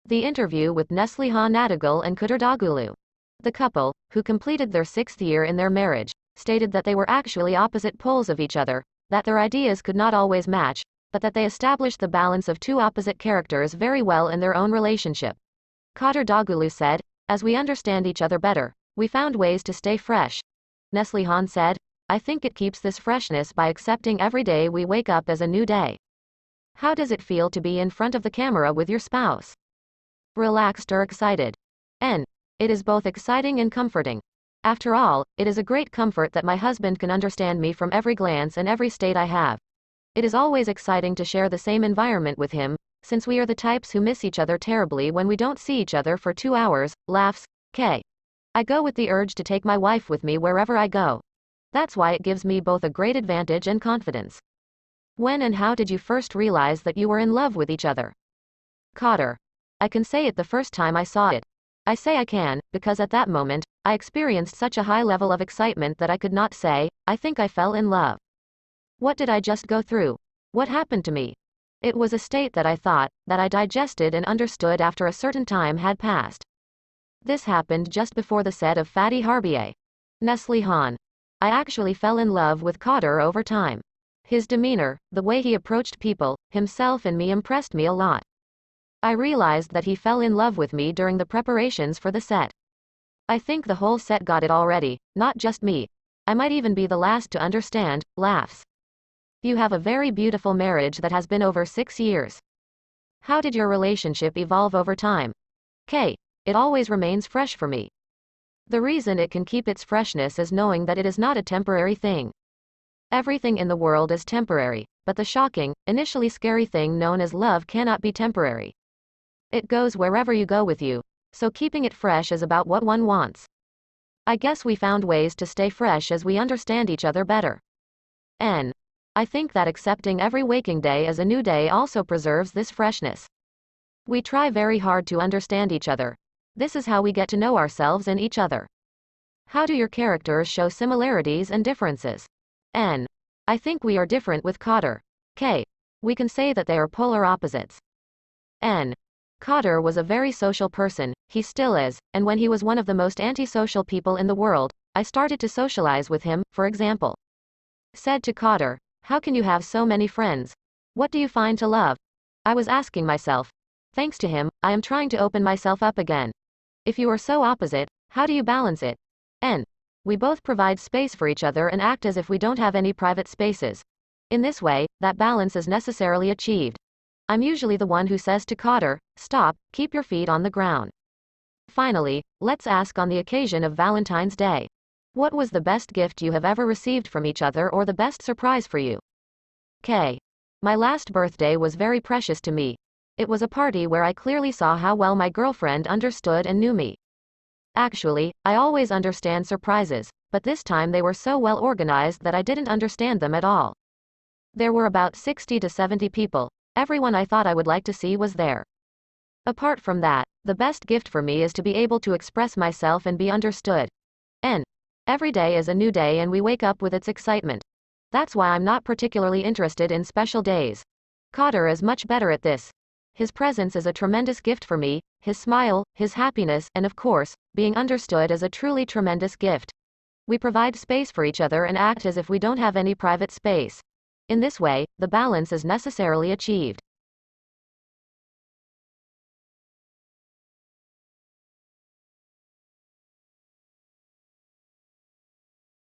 The interview with Neslihan Nadigal and Kuderdagulu. The couple, who completed their 6th year in their marriage, stated that they were actually opposite poles of each other, that their ideas could not always match, but that they established the balance of two opposite characters very well in their own relationship. Kuderdagulu said, "As we understand each other better, we found ways to stay fresh." Neslihan said, "I think it keeps this freshness by accepting every day we wake up as a new day." How does it feel to be in front of the camera with your spouse? Relaxed or excited? N. It is both exciting and comforting. After all, it is a great comfort that my husband can understand me from every glance and every state I have. It is always exciting to share the same environment with him, since we are the types who miss each other terribly when we don't see each other for 2 hours, laughs, K. I go with the urge to take my wife with me wherever I go. That's why it gives me both a great advantage and confidence. When and how did you first realize that you were in love with each other? Cotter. I can say it the first time I saw it. I say I can, because at that moment, I experienced such a high level of excitement that I could not say, I think I fell in love. What did I just go through? What happened to me? It was a state that I thought, that I digested and understood after a certain time had passed. This happened just before the set of Fatty Harbier. Neslihan. I actually fell in love with Cotter over time. His demeanor, the way he approached people, himself and me impressed me a lot. I realized that he fell in love with me during the preparations for the set. I think the whole set got it already, not just me. I might even be the last to understand, laughs. You have a very beautiful marriage that has been over 6 years. How did your relationship evolve over time? K. It always remains fresh for me. The reason it can keep its freshness is knowing that it is not a temporary thing. Everything in the world is temporary, but the shocking, initially scary thing known as love cannot be temporary. It goes wherever you go with you, so keeping it fresh is about what one wants. I guess we found ways to stay fresh as we understand each other better. N. I think that accepting every waking day as a new day also preserves this freshness. We try very hard to understand each other. This is how we get to know ourselves and each other. How do your characters show similarities and differences? N. I think we are different with Cotter. K. We can say that they are polar opposites. N. Cotter was a very social person, he still is, and when he was one of the most antisocial people in the world, I started to socialize with him, for example. Said to Cotter, "How can you have so many friends? What do you find to love?" I was asking myself. Thanks to him, I am trying to open myself up again. If you are so opposite, how do you balance it? N. We both provide space for each other and act as if we don't have any private spaces. In this way, that balance is necessarily achieved. I'm usually the one who says to Cotter, "Stop, keep your feet on the ground." Finally, let's ask on the occasion of Valentine's Day. What was the best gift you have ever received from each other or the best surprise for you? K. My last birthday was very precious to me. It was a party where I clearly saw how well my girlfriend understood and knew me. Actually, I always understand surprises, but this time they were so well organized that I didn't understand them at all. There were about 60 to 70 people. Everyone I thought I would like to see was there. Apart from that, the best gift for me is to be able to express myself and be understood. N. Every day is a new day and we wake up with its excitement. That's why I'm not particularly interested in special days. Cotter is much better at this. His presence is a tremendous gift for me, his smile, his happiness, and of course, being understood is a truly tremendous gift. We provide space for each other and act as if we don't have any private space. In this way, the balance is necessarily achieved.